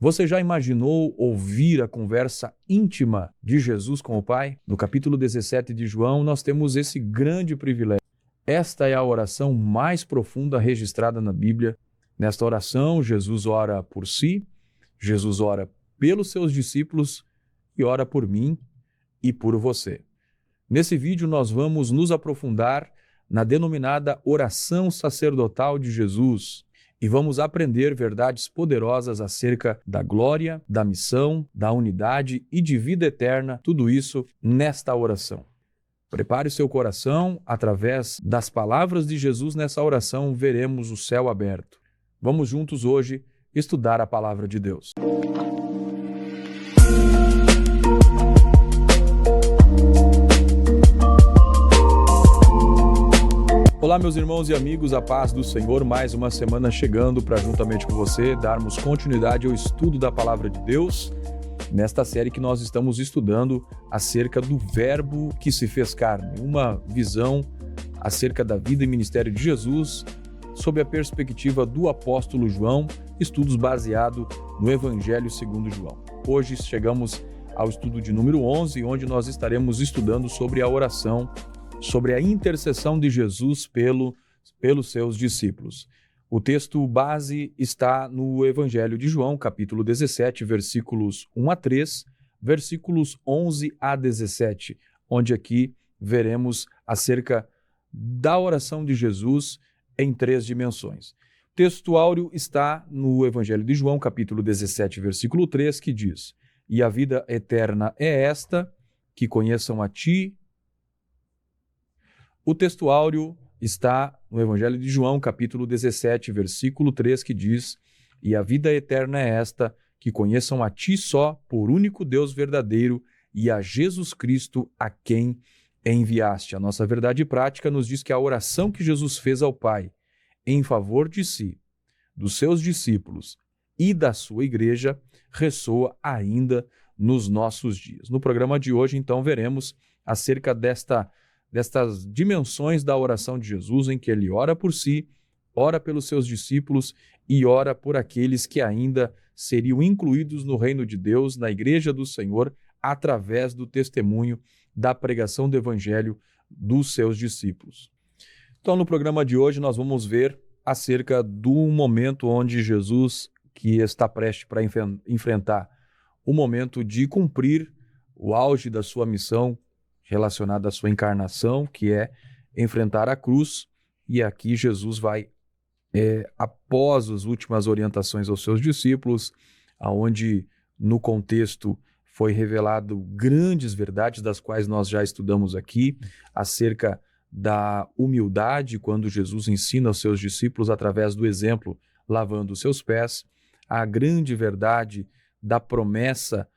Você já imaginou ouvir a conversa íntima de Jesus com o Pai? No capítulo 17 de João, nós temos esse grande privilégio. Esta é a oração mais profunda registrada na Bíblia. Nesta oração, Jesus ora por si, Jesus ora pelos seus discípulos e ora por mim e por você. Nesse vídeo, nós vamos nos aprofundar na denominada oração sacerdotal de Jesus e vamos aprender verdades poderosas acerca da glória, da missão, da unidade e de vida eterna, tudo isso nesta oração. Prepare seu coração, através das palavras de Jesus nessa oração, veremos o céu aberto. Vamos juntos hoje estudar a palavra de Deus. Olá, meus irmãos e amigos, a paz do Senhor, mais uma semana chegando para, juntamente com você, darmos continuidade ao estudo da palavra de Deus, nesta série que nós estamos estudando acerca do Verbo que se fez carne, uma visão acerca da vida e ministério de Jesus, sob a perspectiva do apóstolo João, estudos baseados no Evangelho segundo João. Hoje chegamos ao estudo de número 11, onde nós estaremos estudando sobre a oração, sobre a intercessão de Jesus pelos seus discípulos. O texto base está no Evangelho de João, capítulo 17, versículos 1 a 3, versículos 11 a 17, onde aqui veremos acerca da oração de Jesus em 3 dimensões. O texto áureo está no Evangelho de João, capítulo 17, versículo 3, que diz: "E a vida eterna é esta, que conheçam a ti." O texto áureo está no Evangelho de João, capítulo 17, versículo 3, que diz: "E a vida eterna é esta, que conheçam a ti só, por único Deus verdadeiro, e a Jesus Cristo, a quem enviaste." A nossa verdade prática nos diz que a oração que Jesus fez ao Pai em favor de si, dos seus discípulos e da sua igreja ressoa ainda nos nossos dias. No programa de hoje, então, veremos acerca destas dimensões da oração de Jesus, em que ele ora por si, ora pelos seus discípulos e ora por aqueles que ainda seriam incluídos no reino de Deus, na igreja do Senhor, através do testemunho da pregação do evangelho dos seus discípulos. Então, no programa de hoje, nós vamos ver acerca do momento onde Jesus, que está prestes para enfrentar o momento de cumprir o auge da sua missão relacionada à sua encarnação, que é enfrentar a cruz, e aqui Jesus vai, após as últimas orientações aos seus discípulos, aonde no contexto foi revelado grandes verdades, das quais nós já estudamos aqui, acerca da humildade, quando Jesus ensina aos seus discípulos, através do exemplo, lavando os seus pés, a grande verdade da promessa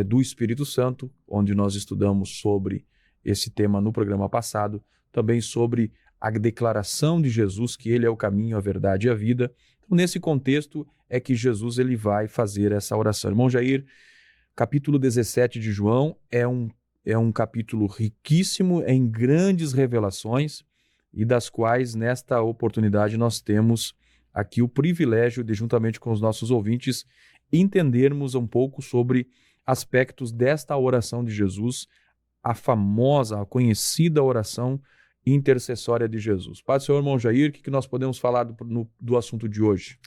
do Espírito Santo, onde nós estudamos sobre esse tema no programa passado, também sobre a declaração de Jesus que ele é o caminho, a verdade e a vida. Então, nesse contexto é que Jesus ele vai fazer essa oração. Irmão Jair, capítulo 17 de João é um capítulo riquíssimo em grandes revelações e das quais, nesta oportunidade, nós temos aqui o privilégio de, juntamente com os nossos ouvintes, entendermos um pouco sobre aspectos desta oração de Jesus, a famosa, a conhecida oração intercessória de Jesus. Paz do Senhor, irmão Jair, o que nós podemos falar do assunto de hoje?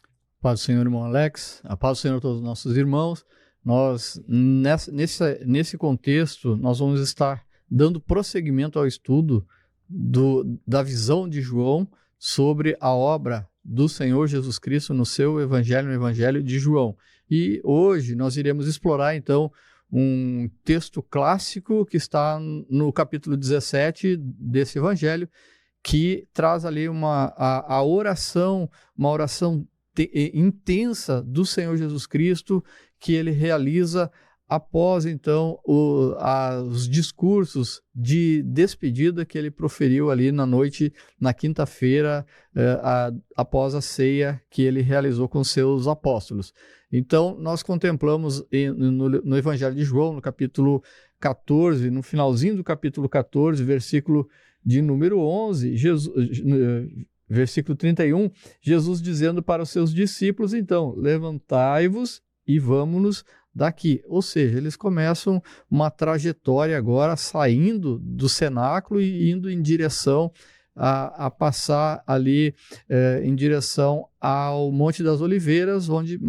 Paz do Senhor, irmão Alex, a paz do Senhor a todos os nossos irmãos. Nós, nesse contexto, nós vamos estar dando prosseguimento ao estudo da visão de João sobre a obra do Senhor Jesus Cristo no seu Evangelho, no Evangelho de João. E hoje nós iremos explorar, então, um texto clássico que está no capítulo 17 desse Evangelho, que traz ali a oração, uma oração intensa do Senhor Jesus Cristo, que ele realiza após, então, os discursos de despedida que ele proferiu ali na noite, na quinta-feira, após a ceia que ele realizou com seus apóstolos. Então, nós contemplamos no Evangelho de João, no capítulo 14, no finalzinho do capítulo 14, versículo de número 11, versículo 31, Jesus dizendo para os seus discípulos, então, levantai-vos e vamos-nos daqui. Ou seja, eles começam uma trajetória agora saindo do cenáculo e indo em direção a passar ali em direção ao Monte das Oliveiras, onde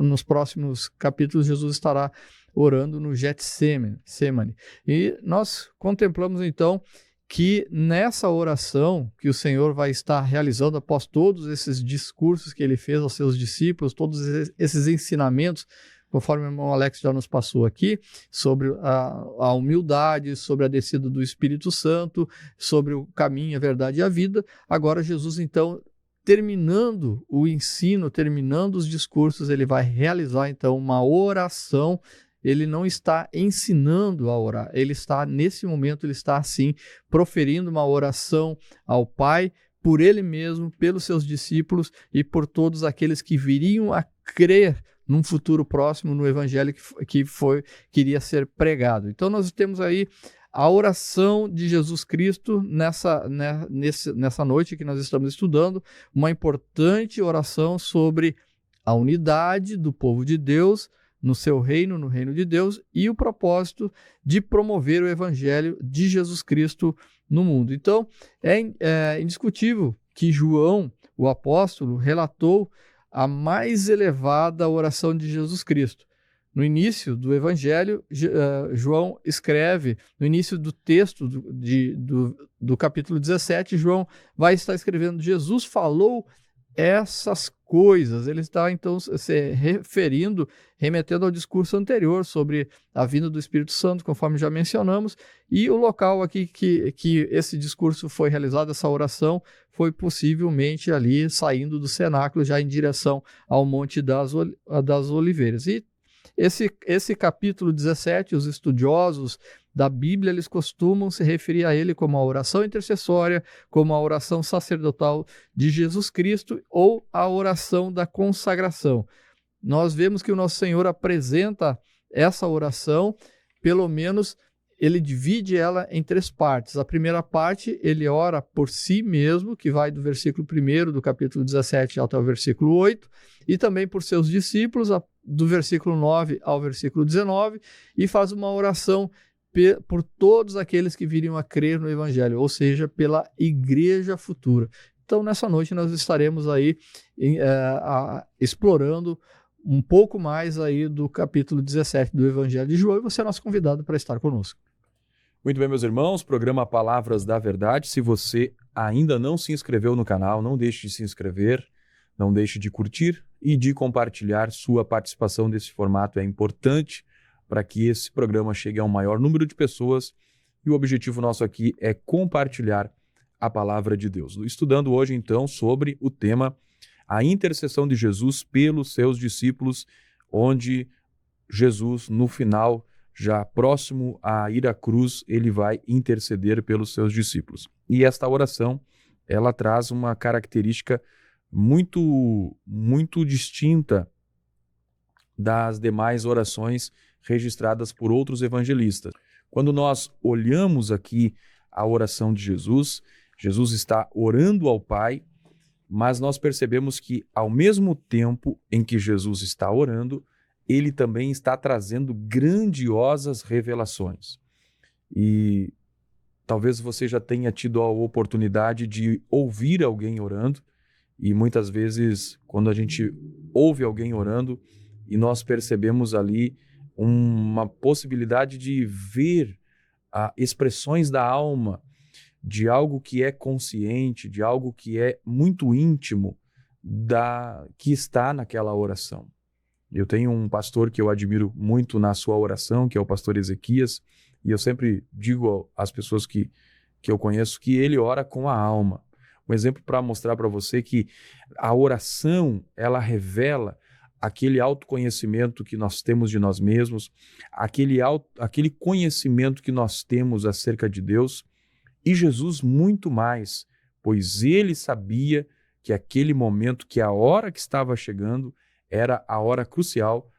nos próximos capítulos Jesus estará orando no Getsemane. E nós contemplamos então que nessa oração que o Senhor vai estar realizando após todos esses discursos que ele fez aos seus discípulos, todos esses ensinamentos, conforme o irmão Alex já nos passou aqui, sobre a humildade, sobre a descida do Espírito Santo, sobre o caminho, a verdade e a vida. Agora Jesus, então, terminando o ensino, terminando os discursos, ele vai realizar, então, uma oração. Ele não está ensinando a orar, ele está, nesse momento, ele está, assim, proferindo uma oração ao Pai, por ele mesmo, pelos seus discípulos e por todos aqueles que viriam a crer num futuro próximo no evangelho que iria ser pregado. Então nós temos aí a oração de Jesus Cristo nessa noite que nós estamos estudando, uma importante oração sobre a unidade do povo de Deus no seu reino, no reino de Deus, e o propósito de promover o evangelho de Jesus Cristo no mundo. Então é indiscutível que João, o apóstolo, relatou a mais elevada oração de Jesus Cristo. No início do Evangelho, João escreve, no início do texto do capítulo 17, João vai estar escrevendo: Jesus falou essas coisas. Ele está, então, se remetendo ao discurso anterior sobre a vinda do Espírito Santo, conforme já mencionamos, e o local aqui que esse discurso foi realizado, essa oração, foi possivelmente ali saindo do cenáculo, já em direção ao Monte das Oliveiras. E esse capítulo 17, os estudiosos da Bíblia, eles costumam se referir a ele como a oração intercessória, como a oração sacerdotal de Jesus Cristo ou a oração da consagração. Nós vemos que o nosso Senhor apresenta essa oração, pelo menos ele divide ela em 3 partes. A primeira parte, ele ora por si mesmo, que vai do versículo 1 do capítulo 17 até o versículo 8, e também por seus discípulos, do versículo 9 ao versículo 19, e faz uma oração por todos aqueles que viriam a crer no Evangelho, ou seja, pela igreja futura. Então, nessa noite, nós estaremos aí explorando um pouco mais aí do capítulo 17 do Evangelho de João, e você é nosso convidado para estar conosco. Muito bem, meus irmãos, programa Palavras da Verdade. Se você ainda não se inscreveu no canal, não deixe de se inscrever, não deixe de curtir e de compartilhar. Sua participação nesse formato é importante para que esse programa chegue a um maior número de pessoas, e o objetivo nosso aqui é compartilhar a palavra de Deus. Estudando hoje, então, sobre o tema a intercessão de Jesus pelos seus discípulos, onde Jesus, no final, já próximo a ir à cruz, ele vai interceder pelos seus discípulos. E esta oração, ela traz uma característica muito distinta das demais orações registradas por outros evangelistas. Quando nós olhamos aqui a oração de Jesus, Jesus está orando ao Pai, mas nós percebemos que, ao mesmo tempo em que Jesus está orando, ele também está trazendo grandiosas revelações. E talvez você já tenha tido a oportunidade de ouvir alguém orando, e muitas vezes, quando a gente ouve alguém orando, e nós percebemos ali uma possibilidade de ver expressões da alma, de algo que é consciente, de algo que é muito íntimo, que está naquela oração. Eu tenho um pastor que eu admiro muito na sua oração, que é o pastor Ezequias, e eu sempre digo às pessoas que eu conheço que ele ora com a alma. Um exemplo para mostrar para você que a oração, ela revela aquele autoconhecimento que nós temos de nós mesmos, aquele conhecimento que nós temos acerca de Deus, e Jesus muito mais, pois ele sabia que aquele momento, que a hora que estava chegando, era a hora crucial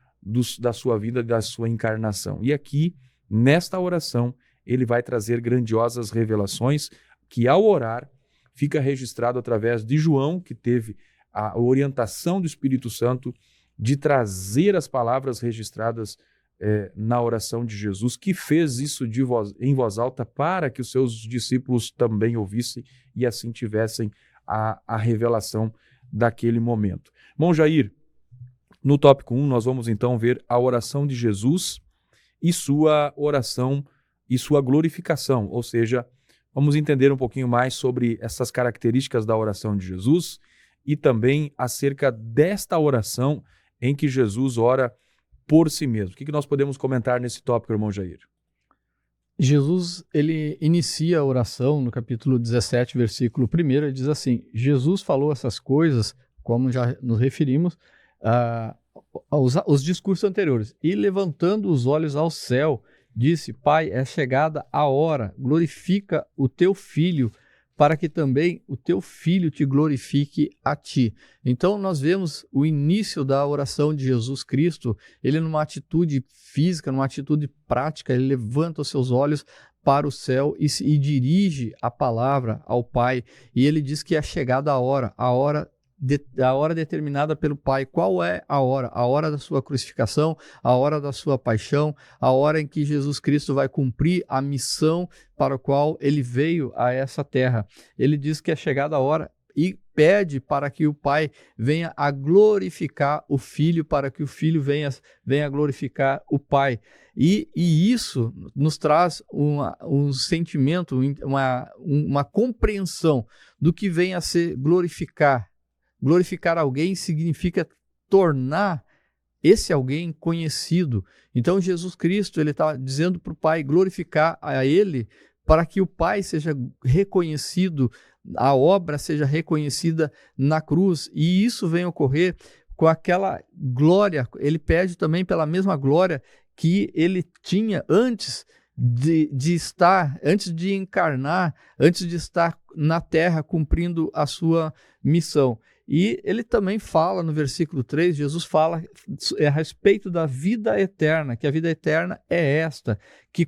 da sua vida, da sua encarnação. E aqui, nesta oração, ele vai trazer grandiosas revelações que, ao orar, fica registrado através de João, que teve a orientação do Espírito Santo de trazer as palavras registradas na oração de Jesus, que fez isso em voz alta para que os seus discípulos também ouvissem e assim tivessem a revelação daquele momento. Bom, Jair, no tópico 1 nós vamos então ver a oração de Jesus e sua oração e sua glorificação, ou seja, vamos entender um pouquinho mais sobre essas características da oração de Jesus e também acerca desta oração em que Jesus ora por si mesmo. O que nós podemos comentar nesse tópico, irmão Jair? Jesus, ele inicia a oração no capítulo 17, versículo 1, ele diz assim: Jesus falou essas coisas, como já nos referimos, aos discursos anteriores, e levantando os olhos ao céu, disse: Pai, é chegada a hora, glorifica o teu Filho, para que também o teu Filho te glorifique a ti. Então nós vemos o início da oração de Jesus Cristo, ele numa atitude física, numa atitude prática, ele levanta os seus olhos para o céu e dirige a palavra ao Pai, e ele diz que é chegada a hora determinada pelo Pai. Qual é a hora? A hora da sua crucificação, a hora da sua paixão, a hora em que Jesus Cristo vai cumprir a missão para a qual ele veio a essa terra. Ele diz que é chegada a hora e pede para que o Pai venha a glorificar o Filho, para que o Filho venha a glorificar o Pai. E isso nos traz um sentimento, uma compreensão do que vem a ser glorificar. Glorificar alguém significa tornar esse alguém conhecido. Então Jesus Cristo, ele está dizendo para o Pai glorificar a ele, para que o Pai seja reconhecido, a obra seja reconhecida na cruz, e isso vem ocorrer com aquela glória. Ele pede também pela mesma glória que ele tinha antes de estar, antes de encarnar, antes de estar na terra cumprindo a sua missão. E ele também fala no versículo 3, Jesus fala a respeito da vida eterna, que a vida eterna é esta, que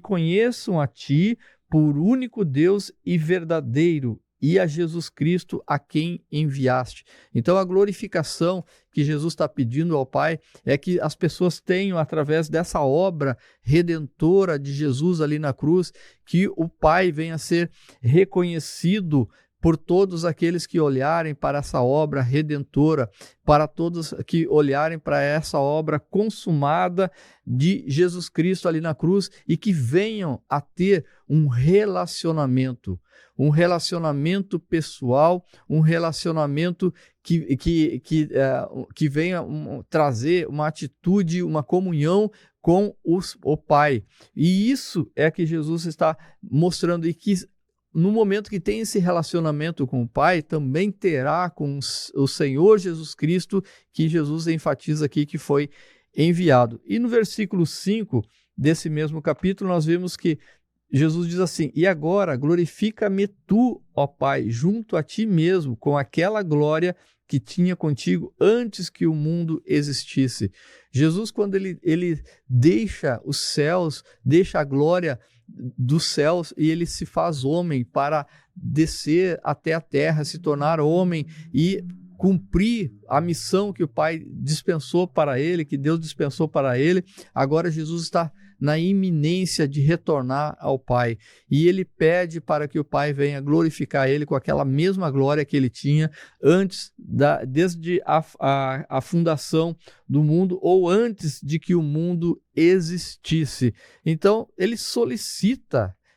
conheçam a ti por único Deus e verdadeiro, e a Jesus Cristo a quem enviaste. Então a glorificação que Jesus está pedindo ao Pai é que as pessoas tenham, através dessa obra redentora de Jesus ali na cruz, que o Pai venha a ser reconhecido por todos aqueles que olharem para essa obra redentora, para todos que olharem para essa obra consumada de Jesus Cristo ali na cruz, e que venham a ter um relacionamento pessoal, um relacionamento que venha trazer uma atitude, uma comunhão com o Pai. E isso é que Jesus está mostrando, e que no momento que tem esse relacionamento com o Pai, também terá com o Senhor Jesus Cristo, que Jesus enfatiza aqui que foi enviado. E no versículo 5 desse mesmo capítulo, nós vemos que Jesus diz assim: e agora glorifica-me tu, ó Pai, junto a ti mesmo, com aquela glória que tinha contigo antes que o mundo existisse. Jesus, quando ele deixa os céus, deixa a glória dos céus, e ele se faz homem para descer até a terra, se tornar homem e cumprir a missão que o Pai dispensou para ele, que Deus dispensou para ele. Agora Jesus está na iminência de retornar ao Pai, e ele pede para que o Pai venha glorificar ele com aquela mesma glória que ele tinha antes, desde a fundação do mundo, ou antes de que o mundo existisse. Então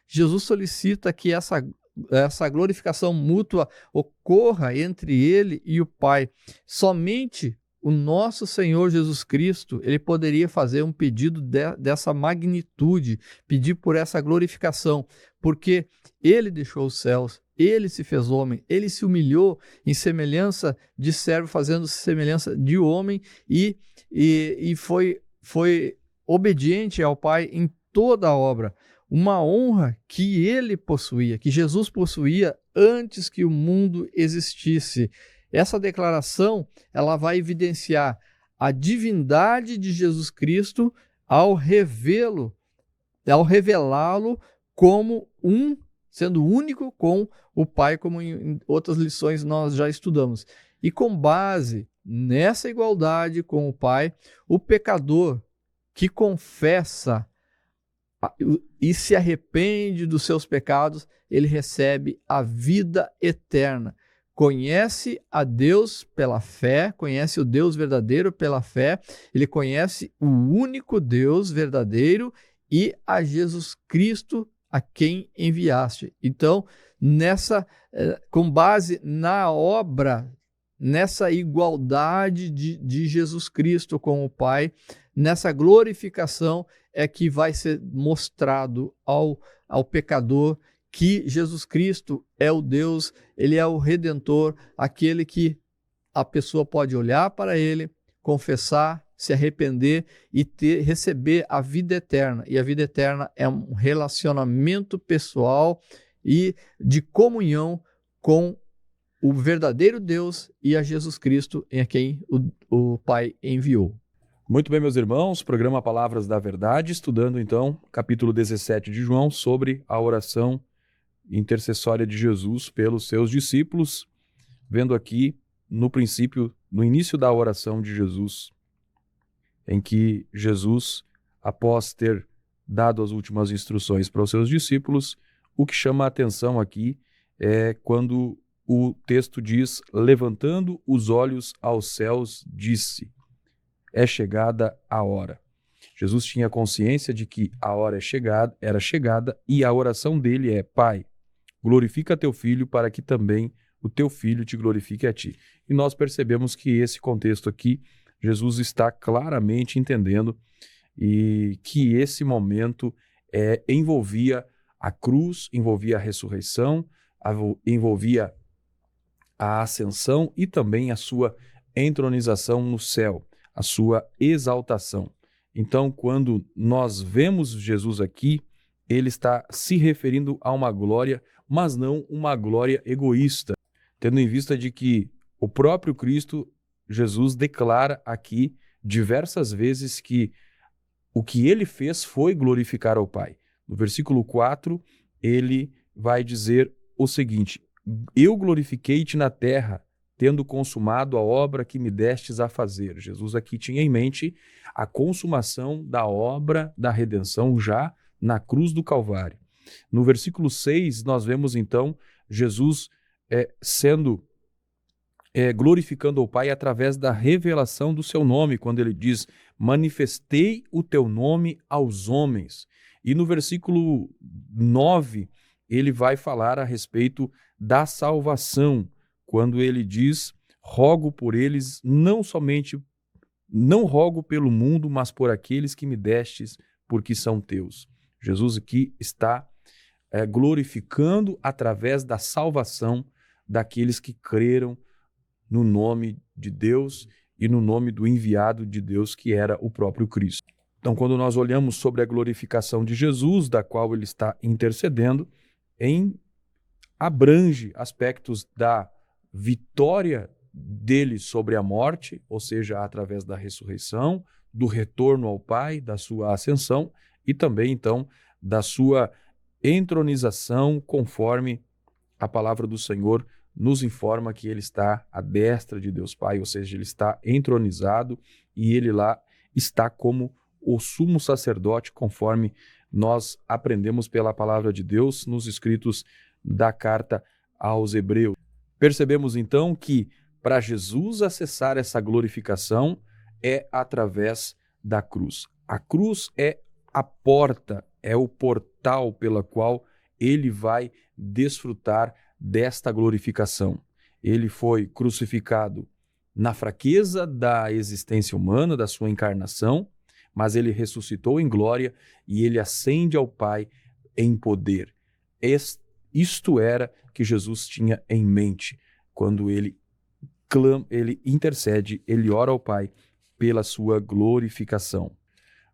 Jesus solicita que essa glorificação mútua ocorra entre ele e o Pai. Somente o nosso Senhor Jesus Cristo, ele poderia fazer um pedido dessa magnitude, pedir por essa glorificação, porque ele deixou os céus, ele se fez homem, ele se humilhou em semelhança de servo, fazendo semelhança de homem, e foi obediente ao Pai em toda a obra. Uma honra que ele possuía, que Jesus possuía antes que o mundo existisse. Essa declaração, ela vai evidenciar a divindade de Jesus Cristo ao revelá-lo como sendo único com o Pai, como em outras lições nós já estudamos. E com base nessa igualdade com o Pai, o pecador que confessa e se arrepende dos seus pecados, ele recebe a vida eterna. Conhece a Deus pela fé, conhece o Deus verdadeiro pela fé, ele conhece o único Deus verdadeiro e a Jesus Cristo a quem enviaste. Então, com base na obra, nessa igualdade de Jesus Cristo com o Pai, nessa glorificação é que vai ser mostrado ao pecador que Jesus Cristo é o Deus, ele é o Redentor, aquele que a pessoa pode olhar para ele, confessar, se arrepender e receber a vida eterna. E a vida eterna é um relacionamento pessoal e de comunhão com o verdadeiro Deus e a Jesus Cristo, em quem o Pai enviou. Muito bem, meus irmãos, programa Palavras da Verdade, estudando então capítulo 17 de João sobre a oração intercessória de Jesus pelos seus discípulos, vendo aqui no princípio, no início da oração de Jesus, em que Jesus, após ter dado as últimas instruções para os seus discípulos, o que chama a atenção aqui é quando o texto diz: levantando os olhos aos céus, disse: é chegada a hora. Jesus tinha consciência de que a hora era chegada e a oração dele é: Pai, glorifica teu filho para que também o teu filho te glorifique a ti. E nós percebemos que esse contexto aqui, Jesus está claramente entendendo e que esse momento envolvia a cruz, envolvia a ressurreição, envolvia a ascensão e também a sua entronização no céu, a sua exaltação. Então, quando nós vemos Jesus aqui, ele está se referindo a uma glória, mas não uma glória egoísta, tendo em vista de que o próprio Cristo, Jesus, declara aqui diversas vezes que o que ele fez foi glorificar ao Pai. No versículo 4, ele vai dizer o seguinte: eu glorifiquei-te na terra, tendo consumado a obra que me destes a fazer. Jesus aqui tinha em mente a consumação da obra da redenção já na cruz do Calvário. No versículo 6, nós vemos então Jesus glorificando ao Pai através da revelação do seu nome, quando ele diz: manifestei o teu nome aos homens. E no versículo 9, ele vai falar a respeito da salvação, quando ele diz: rogo por eles, não rogo pelo mundo, mas por aqueles que me destes, porque são teus. Jesus aqui está glorificando através da salvação daqueles que creram no nome de Deus e no nome do enviado de Deus, que era o próprio Cristo. Então, quando nós olhamos sobre a glorificação de Jesus, da qual ele está intercedendo, abrange aspectos da vitória dele sobre a morte, ou seja, através da ressurreição, do retorno ao Pai, da sua ascensão e também, então, da sua entronização, conforme a palavra do Senhor nos informa que ele está à destra de Deus Pai, ou seja, ele está entronizado e ele lá está como o sumo sacerdote, conforme nós aprendemos pela palavra de Deus nos escritos da carta aos Hebreus. Percebemos então que para Jesus acessar essa glorificação é através da cruz. A cruz é a porta, é o portal pela qual ele vai desfrutar desta glorificação. Ele foi crucificado na fraqueza da existência humana, da sua encarnação, mas ele ressuscitou em glória e ele ascende ao Pai em poder. Isto era que Jesus tinha em mente quando ele intercede, ele ora ao Pai pela sua glorificação.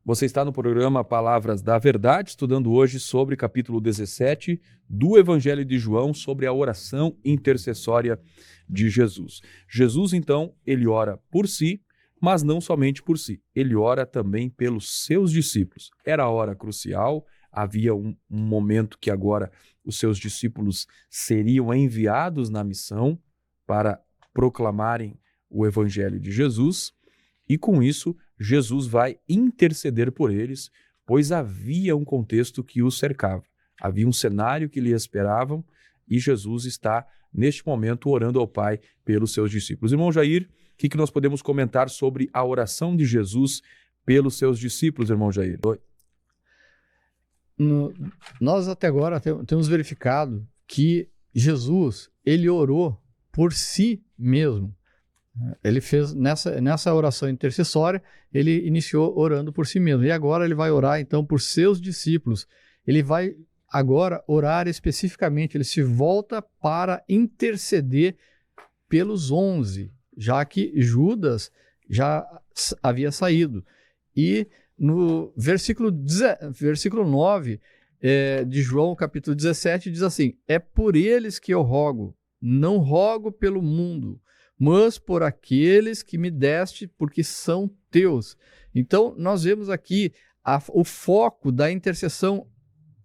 Você está no programa Palavras da Verdade, estudando hoje sobre capítulo 17 do Evangelho de João, sobre a oração intercessória de Jesus. Jesus, então, ele ora por si, mas não somente por si. Ele ora também pelos seus discípulos. Era a hora crucial, havia um momento que agora os seus discípulos seriam enviados na missão para proclamarem o evangelho de Jesus, e com isso Jesus vai interceder por eles, pois havia um contexto que os cercava. Havia um cenário que lhe esperavam e Jesus está, neste momento, orando ao Pai pelos seus discípulos. Irmão Jair, o que nós podemos comentar sobre a oração de Jesus pelos seus discípulos, irmão Jair? Nós até agora temos verificado que Jesus, ele orou por si mesmo. Ele fez, nessa oração intercessória, ele iniciou orando por si mesmo. E agora ele vai orar, então, por seus discípulos. Ele vai agora orar especificamente, ele se volta para interceder pelos 11, já que Judas já havia saído. E no versículo 9 de João, capítulo 17, diz assim: é por eles que eu rogo, não rogo pelo mundo, mas por aqueles que me deste, porque são teus. Então, nós vemos aqui o foco da intercessão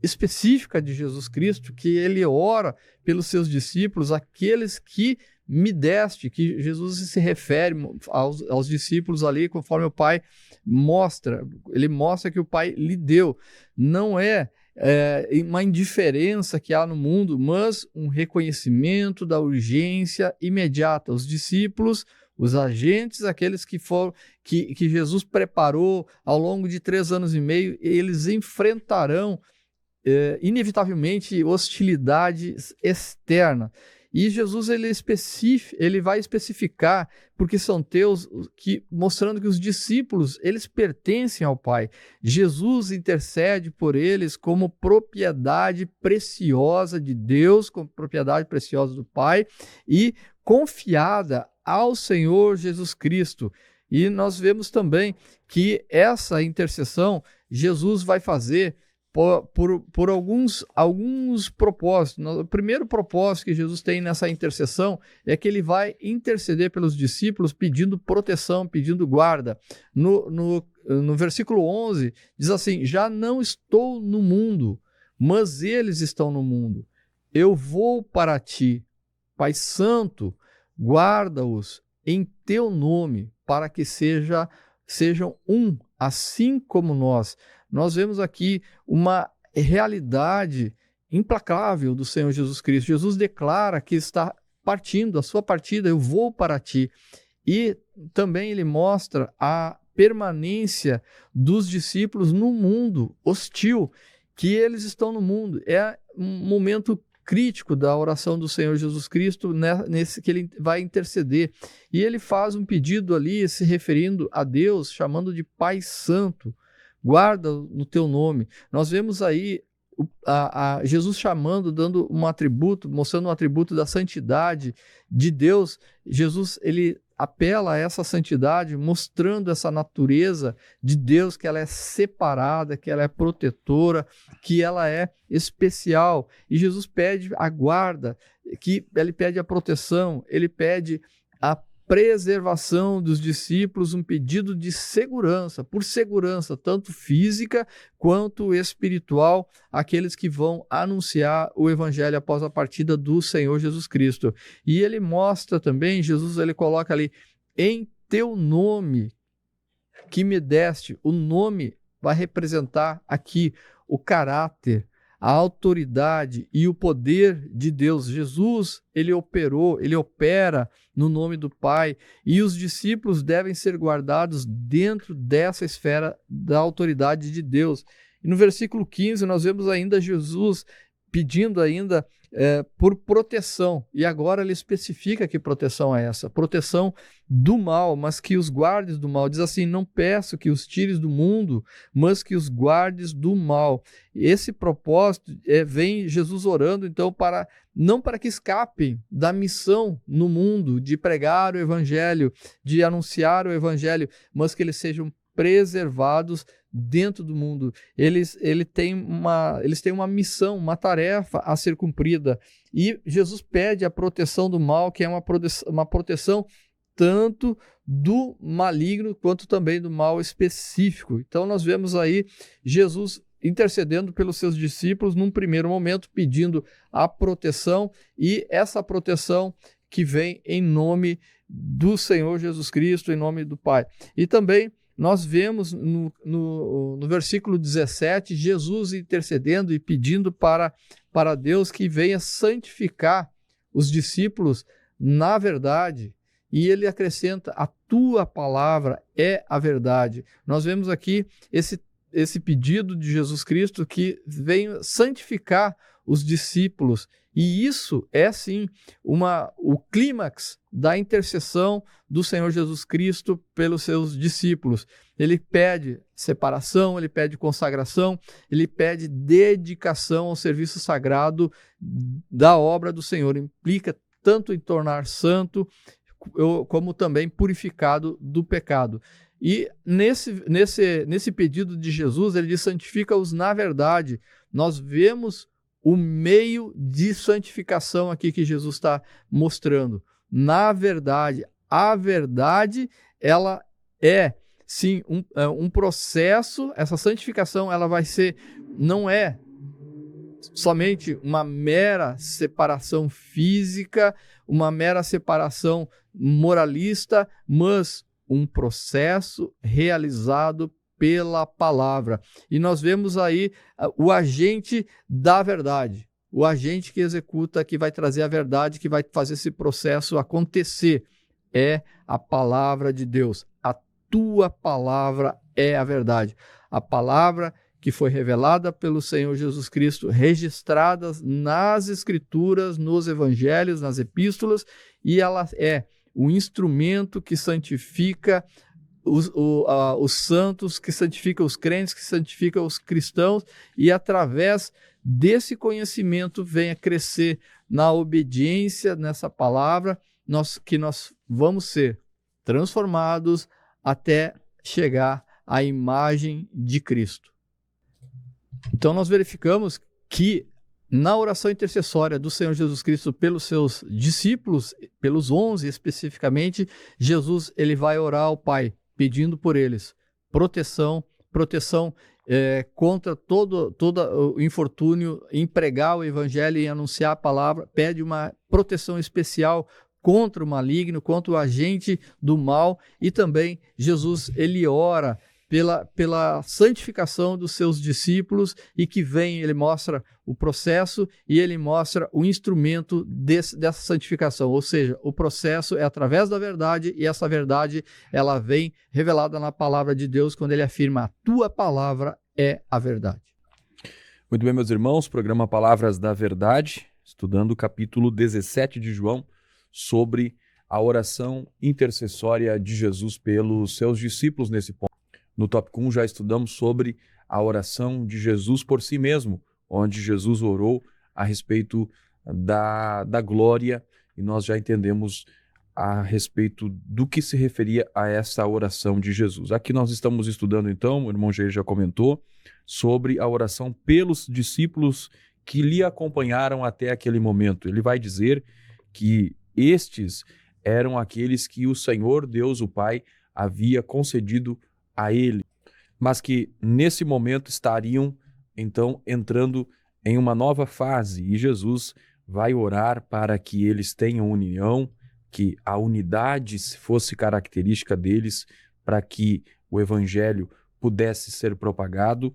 específica de Jesus Cristo, que ele ora pelos seus discípulos, aqueles que me deste, que Jesus se refere aos discípulos ali, conforme o Pai mostra. Ele mostra que o Pai lhe deu. Não é uma indiferença que há no mundo, mas um reconhecimento da urgência imediata. Os discípulos, os agentes, aqueles que Jesus preparou ao longo de 3 anos e meio, eles enfrentarão inevitavelmente hostilidade externa. E Jesus ele vai especificar, porque são teus, mostrando que os discípulos eles pertencem ao Pai. Jesus intercede por eles como propriedade preciosa de Deus, como propriedade preciosa do Pai e confiada ao Senhor Jesus Cristo. E nós vemos também que essa intercessão Jesus vai fazer por alguns propósitos. O primeiro propósito que Jesus tem nessa intercessão é que ele vai interceder pelos discípulos pedindo proteção, pedindo guarda. No versículo 11 diz assim: já não estou no mundo, mas eles estão no mundo. Eu vou para ti, Pai Santo, guarda-os em teu nome, para que sejam um, assim como nós. Nós vemos aqui uma realidade implacável do Senhor Jesus Cristo. Jesus declara que está partindo, a sua partida, eu vou para ti. E também ele mostra a permanência dos discípulos no mundo hostil, que eles estão no mundo. É um momento crítico da oração do Senhor Jesus Cristo, nesse que ele vai interceder. E ele faz um pedido ali, se referindo a Deus, chamando de Pai Santo. Guarda no teu nome. Nós vemos aí Jesus chamando, dando um atributo, mostrando um atributo da santidade de Deus. Jesus, ele apela a essa santidade, mostrando essa natureza de Deus, que ela é separada, que ela é protetora, que ela é especial. E Jesus pede a guarda, que ele pede a proteção, ele pede a preservação dos discípulos, um pedido de segurança, por segurança, tanto física quanto espiritual, aqueles que vão anunciar o evangelho após a partida do Senhor Jesus Cristo. E ele mostra também, Jesus ele coloca ali, em teu nome que me deste. O nome vai representar aqui o caráter, a autoridade e o poder de Deus. Jesus, ele opera no nome do Pai, e os discípulos devem ser guardados dentro dessa esfera da autoridade de Deus. E no versículo 15 nós vemos ainda Jesus pedindo ainda por proteção, e agora ele especifica que proteção é essa, proteção do mal, mas que os guardes do mal. Diz assim: não peço que os tires do mundo, mas que os guardes do mal. Esse propósito vem Jesus orando então não para que escapem da missão no mundo de pregar o evangelho, de anunciar o evangelho, mas que eles sejam preservados dentro do mundo. Eles têm uma missão, uma tarefa a ser cumprida. E Jesus pede a proteção do mal, que é uma proteção tanto do maligno quanto também do mal específico. Então nós vemos aí Jesus intercedendo pelos seus discípulos num primeiro momento, pedindo a proteção, e essa proteção que vem em nome do Senhor Jesus Cristo, em nome do Pai. E também nós vemos no versículo 17, Jesus intercedendo e pedindo para Deus que venha santificar os discípulos na verdade. E ele acrescenta: a tua palavra é a verdade. Nós vemos aqui esse pedido de Jesus Cristo que venha santificar os discípulos. E isso é, sim, o clímax da intercessão do Senhor Jesus Cristo pelos seus discípulos. Ele pede separação, ele pede consagração, ele pede dedicação ao serviço sagrado da obra do Senhor. Implica tanto em tornar santo, como também purificado do pecado. E nesse pedido de Jesus, ele diz: santifica-os na verdade. Nós vemos o meio de santificação aqui que Jesus está mostrando. Na verdade, a verdade, ela é, sim, um processo. Essa santificação, ela vai ser, não é somente uma mera separação física, uma mera separação moralista, mas um processo realizado pela palavra. E nós vemos aí o agente da verdade, o agente que executa, que vai trazer a verdade, que vai fazer esse processo acontecer, é a palavra de Deus. A tua palavra é a verdade. A palavra que foi revelada pelo Senhor Jesus Cristo, registradas nas Escrituras, nos Evangelhos, nas Epístolas, e ela é o instrumento que santifica os santos, que santifica os crentes, que santifica os cristãos, e através desse conhecimento venha crescer na obediência nessa palavra, que nós vamos ser transformados até chegar à imagem de Cristo. Então nós verificamos que na oração intercessória do Senhor Jesus Cristo pelos seus discípulos, pelos 11 especificamente, Jesus ele vai orar ao Pai, pedindo por eles proteção contra todo o infortúnio, em pregar o evangelho e anunciar a palavra, pede uma proteção especial contra o maligno, contra o agente do mal, e também Jesus ele ora pela santificação dos seus discípulos, e que ele mostra o processo e ele mostra o instrumento dessa santificação, ou seja, o processo é através da verdade, e essa verdade ela vem revelada na palavra de Deus, quando ele afirma: a tua palavra é a verdade. Muito bem, meus irmãos, programa Palavras da Verdade, estudando o capítulo 17 de João, sobre a oração intercessória de Jesus pelos seus discípulos nesse ponto. No tópico 1 já estudamos sobre a oração de Jesus por si mesmo, onde Jesus orou a respeito da glória, e nós já entendemos a respeito do que se referia a essa oração de Jesus. Aqui nós estamos estudando então, o irmão Jair já comentou, sobre a oração pelos discípulos que lhe acompanharam até aquele momento. Ele vai dizer que estes eram aqueles que o Senhor Deus, o Pai, havia concedido a ele, mas que nesse momento estariam então entrando em uma nova fase, e Jesus vai orar para que eles tenham união, que a unidade fosse característica deles, para que o evangelho pudesse ser propagado.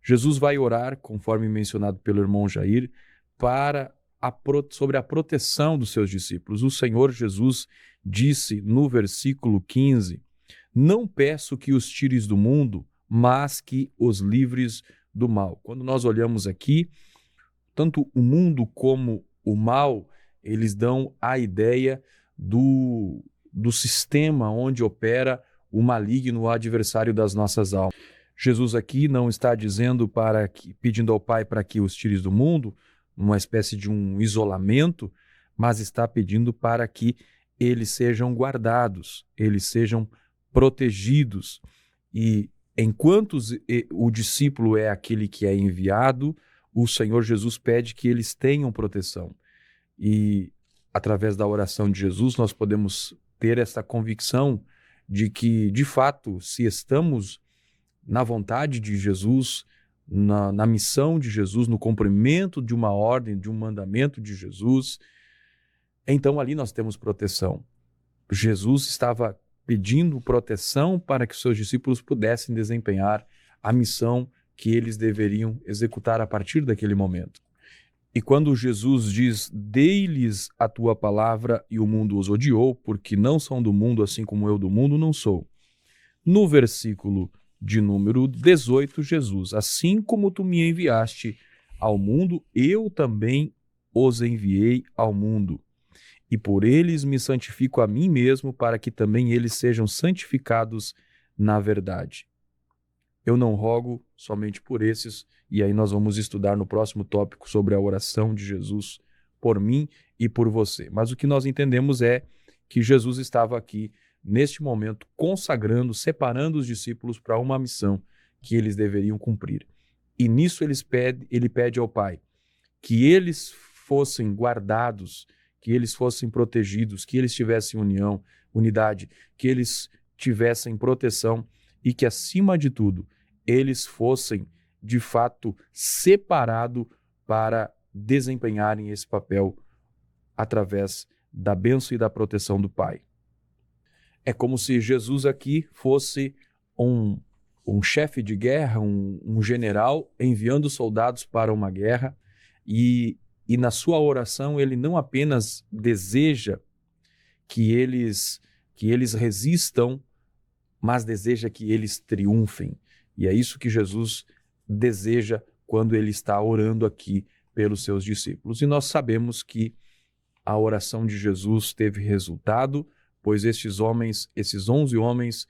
Jesus vai orar, conforme mencionado pelo irmão Jair, sobre a proteção dos seus discípulos. O Senhor Jesus disse no versículo 15: não peço que os tires do mundo, mas que os livres do mal. Quando nós olhamos aqui, tanto o mundo como o mal, eles dão a ideia do sistema onde opera o maligno, o adversário das nossas almas. Jesus aqui não está dizendo pedindo ao Pai para que os tires do mundo, uma espécie de um isolamento, mas está pedindo para que eles sejam guardados, eles sejam protegidos. E enquanto o discípulo é aquele que é enviado, o Senhor Jesus pede que eles tenham proteção. E através da oração de Jesus nós podemos ter essa convicção de que, de fato, se estamos na vontade de Jesus, na missão de Jesus, no cumprimento de uma ordem, de um mandamento de Jesus, Então ali nós temos proteção. Jesus estava pedindo proteção para que seus discípulos pudessem desempenhar a missão que eles deveriam executar a partir daquele momento. E quando Jesus diz, dei-lhes a tua palavra e o mundo os odiou, porque não são do mundo assim como eu do mundo não sou. No versículo de número 18, Jesus, assim como tu me enviaste ao mundo, eu também os enviei ao mundo. E por eles me santifico a mim mesmo, para que também eles sejam santificados na verdade. Eu não rogo somente por esses, e aí nós vamos estudar no próximo tópico sobre a oração de Jesus por mim e por você. Mas o que nós entendemos é que Jesus estava aqui, neste momento, consagrando, separando os discípulos para uma missão que eles deveriam cumprir. E nisso ele pede ao Pai que eles fossem guardados, que eles fossem protegidos, que eles tivessem unidade, que eles tivessem proteção e que, acima de tudo, eles fossem, de fato, separados para desempenharem esse papel através da bênção e da proteção do Pai. É como se Jesus aqui fosse um chefe de guerra, um general enviando soldados para uma guerra e na sua oração ele não apenas deseja que eles resistam, mas deseja que eles triunfem. E é isso que Jesus deseja quando ele está orando aqui pelos seus discípulos. E nós sabemos que a oração de Jesus teve resultado, pois esses 11 homens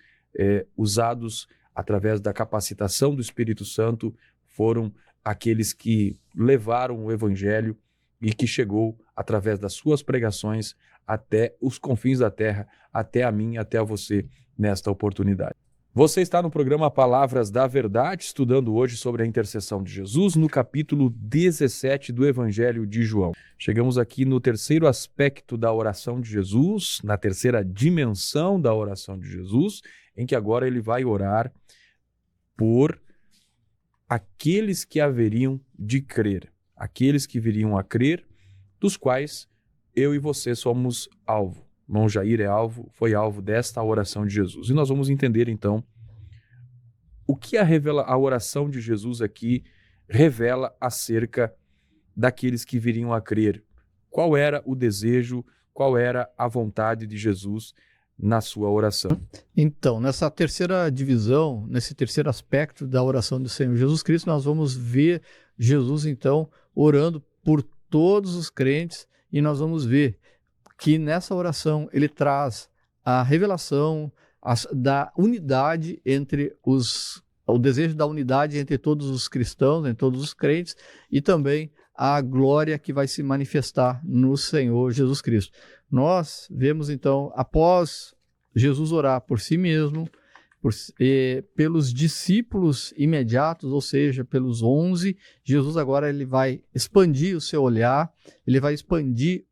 usados através da capacitação do Espírito Santo foram aqueles que levaram o Evangelho e que chegou através das suas pregações até os confins da terra, até a mim, até a você nesta oportunidade. Você está no programa Palavras da Verdade, estudando hoje sobre a intercessão de Jesus, no capítulo 17 do Evangelho de João. Chegamos aqui no terceiro aspecto da oração de Jesus, na terceira dimensão da oração de Jesus, em que agora ele vai orar por aqueles que haveriam de crer, aqueles que viriam a crer, dos quais eu e você somos alvo. Irmão Jair foi alvo desta oração de Jesus. E nós vamos entender, então, o que a oração de Jesus aqui revela acerca daqueles que viriam a crer. Qual era o desejo, qual era a vontade de Jesus na sua oração? Então, nessa terceira divisão, nesse terceiro aspecto da oração do Senhor Jesus Cristo, nós vamos ver Jesus, então, orando por todos os crentes, e nós vamos ver que nessa oração ele traz a revelação da unidade entre o desejo da unidade entre todos os cristãos, entre todos os crentes, e também a glória que vai se manifestar no Senhor Jesus Cristo. Nós vemos então, após Jesus orar por si mesmo, pelos discípulos imediatos, ou seja, pelos 11, Jesus agora ele vai expandir o seu olhar, ele vai expandir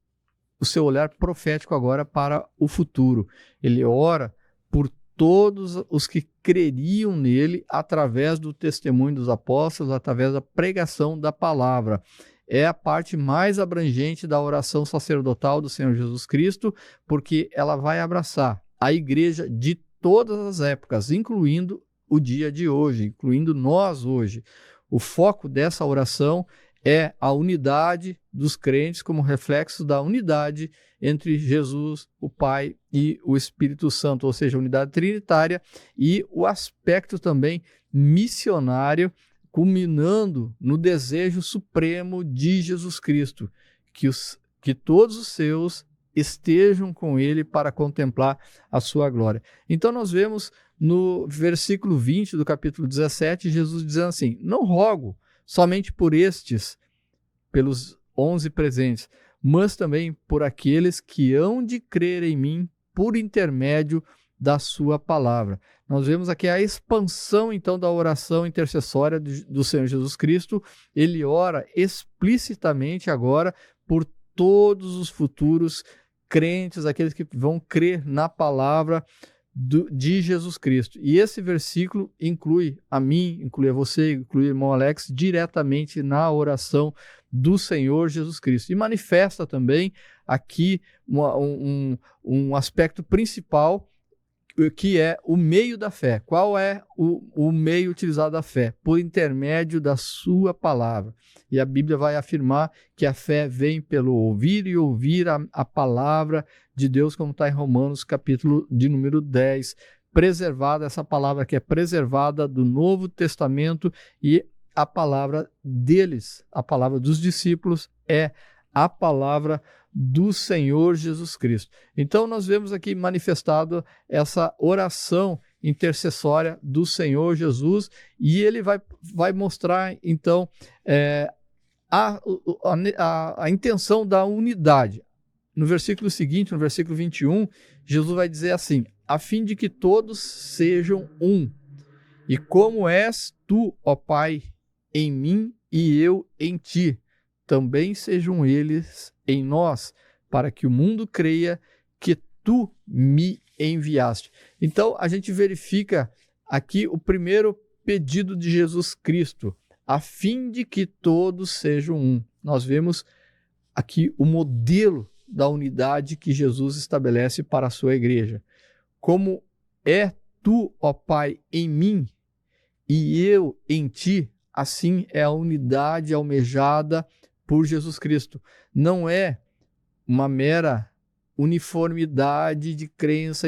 o seu olhar profético agora para o futuro. Ele ora por todos os que creriam nele através do testemunho dos apóstolos, através da pregação da palavra. É a parte mais abrangente da oração sacerdotal do Senhor Jesus Cristo, porque ela vai abraçar a igreja de todas as épocas, incluindo o dia de hoje, incluindo nós hoje. O foco dessa oração é a unidade dos crentes como reflexo da unidade entre Jesus, o Pai e o Espírito Santo, ou seja, a unidade trinitária, e o aspecto também missionário, culminando no desejo supremo de Jesus Cristo, que todos os seus estejam com ele para contemplar a sua glória. Então nós vemos no versículo 20 do capítulo 17, Jesus dizendo assim: não rogo somente por estes, pelos 11 presentes, mas também por aqueles que hão de crer em mim por intermédio da sua palavra. Nós vemos aqui a expansão, então, da oração intercessória do Senhor Jesus Cristo. Ele ora explicitamente agora por todos os futuros crentes, aqueles que vão crer na palavra, de Jesus Cristo. E esse versículo inclui a mim, inclui a você, inclui o irmão Alex, diretamente na oração do Senhor Jesus Cristo. E manifesta também aqui um aspecto principal, que é o meio da fé. Qual é o meio utilizado da fé? Por intermédio da sua palavra. E a Bíblia vai afirmar que a fé vem pelo ouvir e ouvir a palavra de Deus, como está em Romanos, capítulo de número 10. Preservada, essa palavra que é preservada do Novo Testamento, e a palavra deles, a palavra dos discípulos, é a palavra do Senhor Jesus Cristo. Então nós vemos aqui manifestado essa oração intercessória do Senhor Jesus, e ele vai mostrar então a intenção da unidade. No versículo seguinte, no versículo 21, Jesus vai dizer assim: a fim de que todos sejam um, e como és tu, ó Pai, em mim e eu em ti, também sejam eles em nós, para que o mundo creia que tu me enviaste. Então, a gente verifica aqui o primeiro pedido de Jesus Cristo, a fim de que todos sejam um. Nós vemos aqui o modelo da unidade que Jesus estabelece para a sua igreja. Como é tu, ó Pai, em mim e eu em ti, assim é a unidade almejada por Jesus Cristo. Não é uma mera uniformidade de crença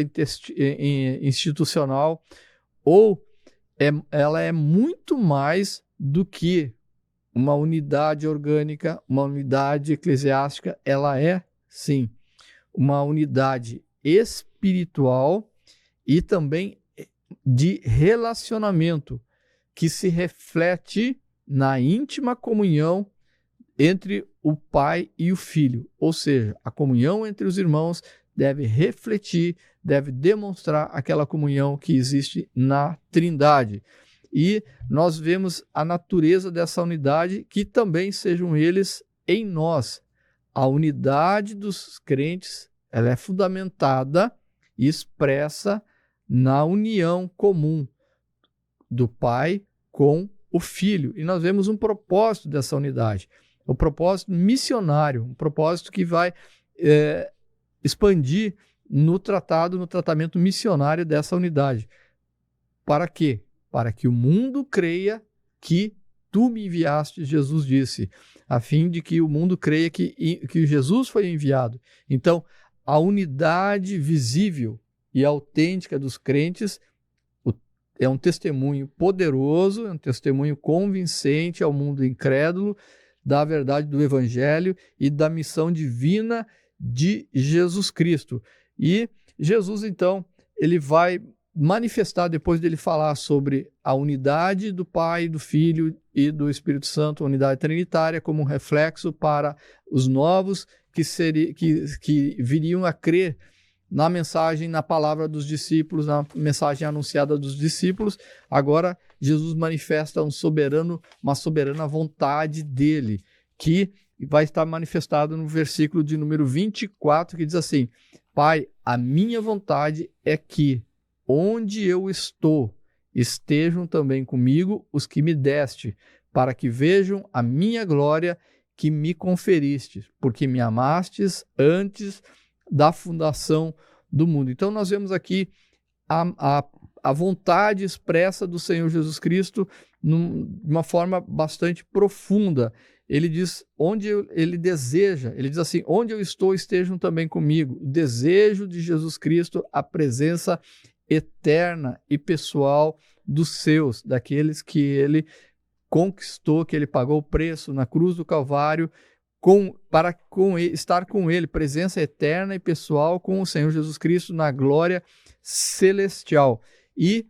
institucional, ou ela é muito mais do que uma unidade orgânica, uma unidade eclesiástica. Ela é, sim, uma unidade espiritual e também de relacionamento, que se reflete na íntima comunhão entre o Pai e o Filho. Ou seja, a comunhão entre os irmãos deve refletir, deve demonstrar aquela comunhão que existe na Trindade. E nós vemos a natureza dessa unidade, que também sejam eles em nós. A unidade dos crentes, ela é fundamentada e expressa na união comum do Pai com o Filho. E nós vemos um propósito dessa unidade, o propósito missionário, um propósito que vai expandir no tratamento missionário dessa unidade. Para quê? Para que o mundo creia que tu me enviaste, Jesus disse, a fim de que o mundo creia que Jesus foi enviado. Então, a unidade visível e autêntica dos crentes é um testemunho poderoso, é um testemunho convincente ao mundo incrédulo da verdade do Evangelho e da missão divina de Jesus Cristo. E Jesus, então, ele vai manifestar, depois dele falar sobre a unidade do Pai, do Filho e do Espírito Santo, a unidade trinitária, como um reflexo para os novos que viriam a crer na mensagem, na palavra dos discípulos, na mensagem anunciada dos discípulos. Agora, Jesus manifesta uma soberana vontade dele, que vai estar manifestado no versículo de número 24, que diz assim: Pai, a minha vontade é que, onde eu estou, estejam também comigo os que me deste, para que vejam a minha glória que me conferiste, porque me amastes antes da fundação do mundo. Então nós vemos aqui a vontade expressa do Senhor Jesus Cristo de uma forma bastante profunda. Ele diz ele diz assim: onde eu estou, estejam também comigo. O desejo de Jesus Cristo, a presença eterna e pessoal dos seus, daqueles que ele conquistou, que ele pagou o preço na cruz do Calvário, para estar com ele, presença eterna e pessoal com o Senhor Jesus Cristo na glória celestial. E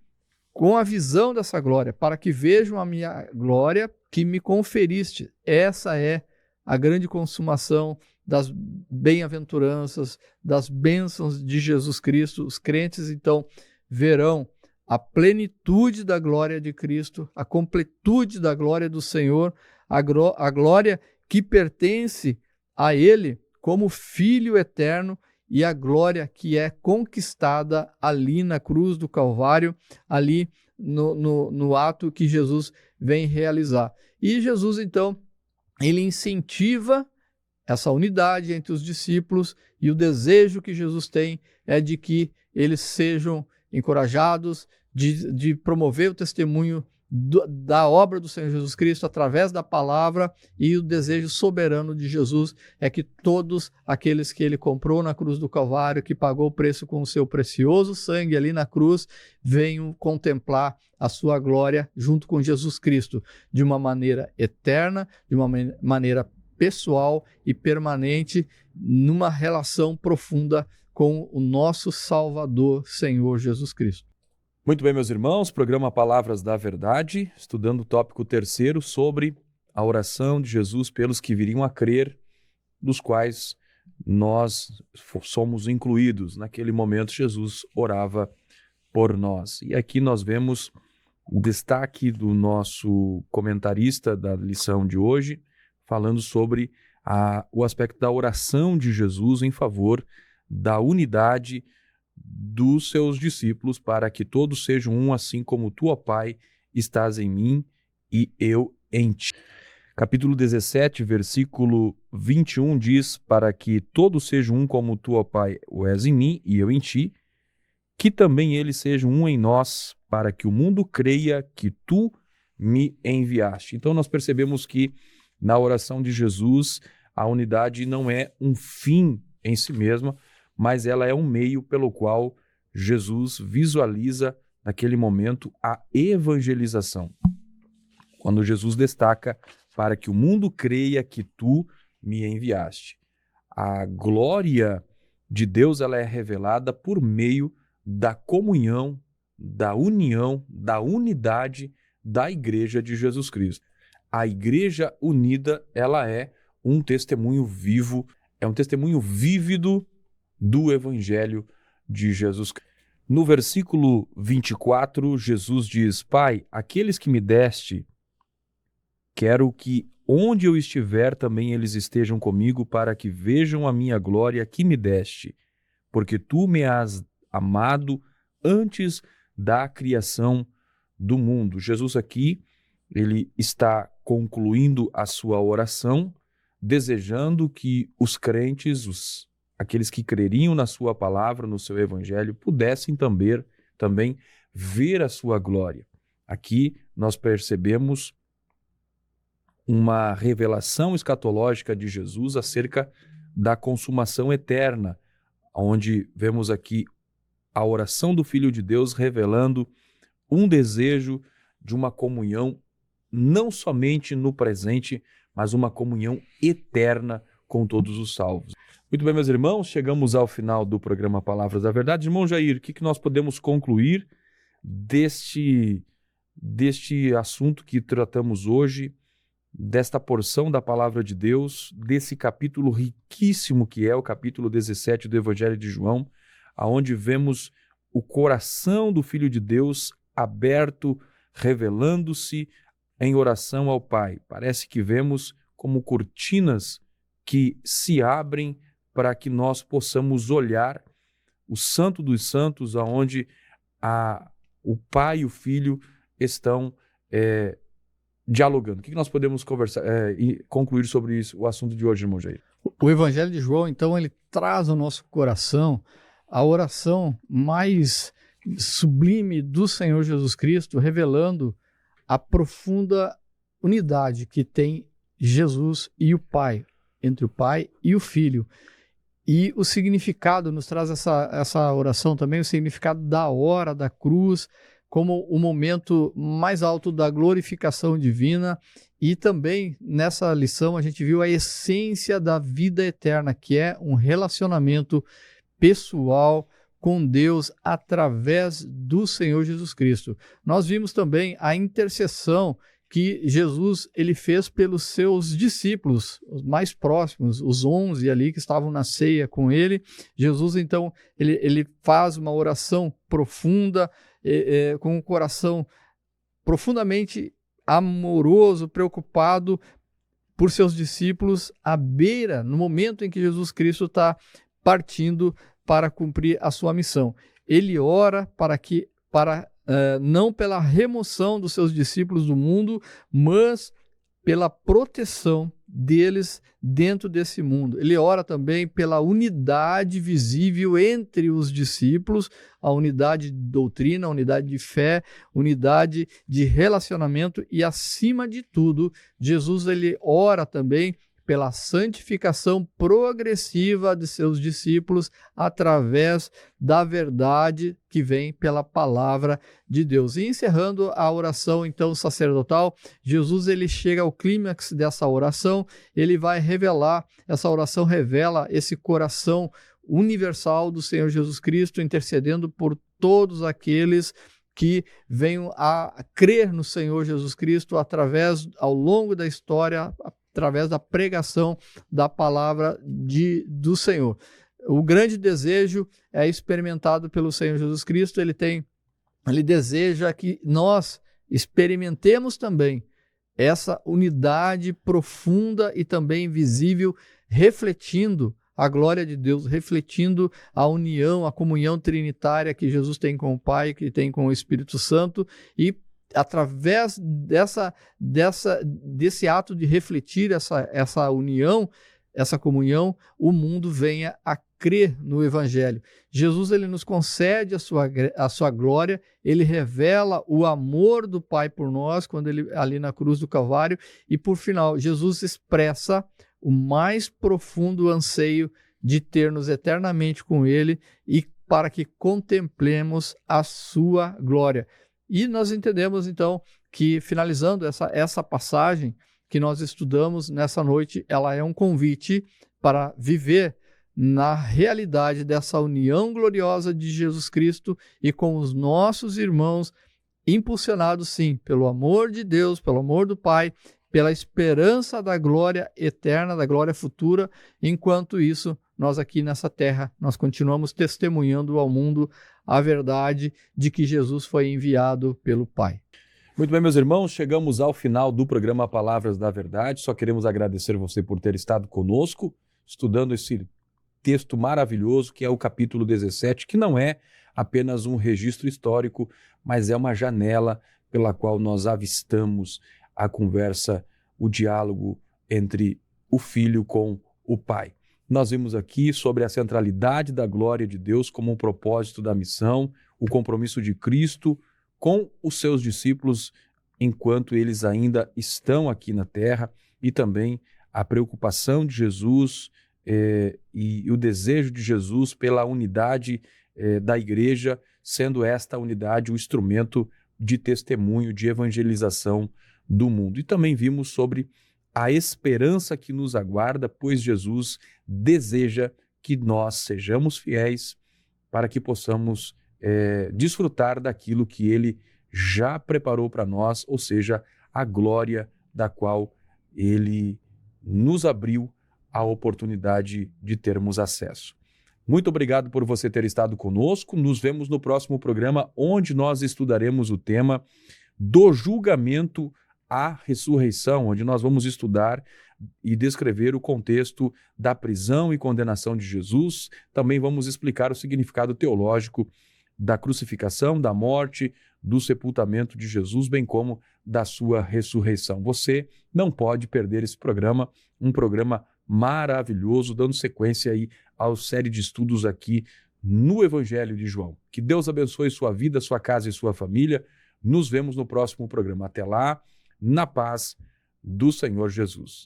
com a visão dessa glória, para que vejam a minha glória que me conferiste. Essa é a grande consumação das bem-aventuranças, das bênçãos de Jesus Cristo. Os crentes, então, verão a plenitude da glória de Cristo, a completude da glória do Senhor, a glória que pertence a Ele como Filho eterno e a glória que é conquistada ali na cruz do Calvário, ali no ato que Jesus vem realizar. E Jesus, então, ele incentiva essa unidade entre os discípulos, e o desejo que Jesus tem é de que eles sejam encorajados, de promover o testemunho da obra do Senhor Jesus Cristo através da palavra, e o desejo soberano de Jesus é que todos aqueles que ele comprou na cruz do Calvário, que pagou o preço com o seu precioso sangue ali na cruz, venham contemplar a sua glória junto com Jesus Cristo, de uma maneira eterna, de uma maneira pessoal e permanente, numa relação profunda com o nosso Salvador, Senhor Jesus Cristo. Muito bem, meus irmãos, programa Palavras da Verdade, estudando o tópico 3º sobre a oração de Jesus pelos que viriam a crer, dos quais nós somos incluídos. Naquele momento, Jesus orava por nós. E aqui nós vemos o destaque do nosso comentarista da lição de hoje, falando sobre o aspecto da oração de Jesus em favor da unidade dos seus discípulos, para que todos sejam um, assim como tu, ó Pai, estás em mim e eu em ti. Capítulo 17, versículo 21 diz: para que todos sejam um como tu, ó Pai, o és em mim e eu em ti, que também eles sejam um em nós, para que o mundo creia que tu me enviaste. Então nós percebemos que na oração de Jesus a unidade não é um fim em si mesma, mas ela é um meio pelo qual Jesus visualiza, naquele momento, a evangelização. Quando Jesus destaca: para que o mundo creia que tu me enviaste. A glória de Deus, ela é revelada por meio da comunhão, da união, da unidade da Igreja de Jesus Cristo. A Igreja unida, ela é um testemunho vivo, é um testemunho vívido do Evangelho de Jesus Cristo. No versículo 24, Jesus diz: Pai, aqueles que me deste, quero que onde eu estiver também eles estejam comigo, para que vejam a minha glória que me deste, porque tu me has amado antes da criação do mundo. Jesus aqui, ele está concluindo a sua oração, desejando que os crentes, aqueles que creriam na sua palavra, no seu evangelho, pudessem também ver a sua glória. Aqui nós percebemos uma revelação escatológica de Jesus acerca da consumação eterna, onde vemos aqui a oração do Filho de Deus revelando um desejo de uma comunhão não somente no presente, mas uma comunhão eterna com todos os salvos. Muito bem, meus irmãos, chegamos ao final do programa Palavras da Verdade. Irmão Jair, o que nós podemos concluir deste assunto que tratamos hoje, desta porção da Palavra de Deus, desse capítulo riquíssimo que é o capítulo 17 do Evangelho de João, aonde vemos o coração do Filho de Deus aberto, revelando-se em oração ao Pai. Parece que vemos como cortinas que se abrem para que nós possamos olhar o Santo dos Santos, aonde o Pai e o Filho estão dialogando. O que nós podemos e concluir sobre isso, o assunto de hoje, irmão Jair? O Evangelho de João, então, ele traz ao nosso coração a oração mais sublime do Senhor Jesus Cristo, revelando a profunda unidade que tem Jesus e o Pai, entre o Pai e o Filho. E o significado, nos traz essa oração também, o significado da hora da cruz, como o momento mais alto da glorificação divina. E também nessa lição a gente viu a essência da vida eterna, que é um relacionamento pessoal com Deus através do Senhor Jesus Cristo. Nós vimos também a intercessão que Jesus ele fez pelos seus discípulos, os mais próximos, os 11 ali que estavam na ceia com ele. Jesus, então, ele faz uma oração profunda, com um coração profundamente amoroso, preocupado por seus discípulos, à beira, no momento em que Jesus Cristo está partindo para cumprir a sua missão. Ele ora não pela remoção dos seus discípulos do mundo, mas pela proteção deles dentro desse mundo. Ele ora também pela unidade visível entre os discípulos, a unidade de doutrina, a unidade de fé, unidade de relacionamento e, acima de tudo, Jesus ele ora também pela santificação progressiva de seus discípulos através da verdade que vem pela palavra de Deus. E encerrando a oração então sacerdotal, Jesus ele chega ao clímax dessa oração, ele vai revelar, essa oração revela esse coração universal do Senhor Jesus Cristo intercedendo por todos aqueles que venham a crer no Senhor Jesus Cristo ao longo da história, através da pregação da palavra do Senhor. O grande desejo é experimentado pelo Senhor Jesus Cristo, ele deseja que nós experimentemos também essa unidade profunda e também visível, refletindo a glória de Deus, refletindo a união, a comunhão trinitária que Jesus tem com o Pai, que tem com o Espírito Santo, e através desse ato de refletir essa união, essa comunhão, o mundo venha a crer no Evangelho. Jesus ele nos concede a sua glória, ele revela o amor do Pai por nós, quando ele ali na cruz do Calvário, e por final, Jesus expressa o mais profundo anseio de ter-nos eternamente com ele e para que contemplemos a sua glória. E nós entendemos, então, que, finalizando essa passagem que nós estudamos nessa noite, ela é um convite para viver na realidade dessa união gloriosa de Jesus Cristo e com os nossos irmãos, impulsionados, sim, pelo amor de Deus, pelo amor do Pai, pela esperança da glória eterna, da glória futura. Enquanto isso, nós aqui nessa terra, nós continuamos testemunhando ao mundo a verdade de que Jesus foi enviado pelo Pai. Muito bem, meus irmãos, chegamos ao final do programa Palavras da Verdade. Só queremos agradecer você por ter estado conosco, estudando esse texto maravilhoso que é o capítulo 17, que não é apenas um registro histórico, mas é uma janela pela qual nós avistamos a conversa, o diálogo entre o Filho com o Pai. Nós vimos aqui sobre a centralidade da glória de Deus como um propósito da missão, o compromisso de Cristo com os seus discípulos enquanto eles ainda estão aqui na terra, e também a preocupação de Jesus e o desejo de Jesus pela unidade da igreja, sendo esta unidade o instrumento de testemunho, de evangelização do mundo. E também vimos sobre a esperança que nos aguarda, pois Jesus deseja que nós sejamos fiéis para que possamos desfrutar daquilo que Ele já preparou para nós, ou seja, a glória da qual Ele nos abriu a oportunidade de termos acesso. Muito obrigado por você ter estado conosco. Nos vemos no próximo programa, onde nós estudaremos o tema do julgamento à ressurreição, onde nós vamos estudar e descrever o contexto da prisão e condenação de Jesus. Também vamos explicar o significado teológico da crucificação, da morte, do sepultamento de Jesus, bem como da sua ressurreição. Você não pode perder esse programa, um programa maravilhoso, dando sequência aí à série de estudos aqui no Evangelho de João. Que Deus abençoe sua vida, sua casa e sua família. Nos vemos no próximo programa. Até lá, na paz do Senhor Jesus.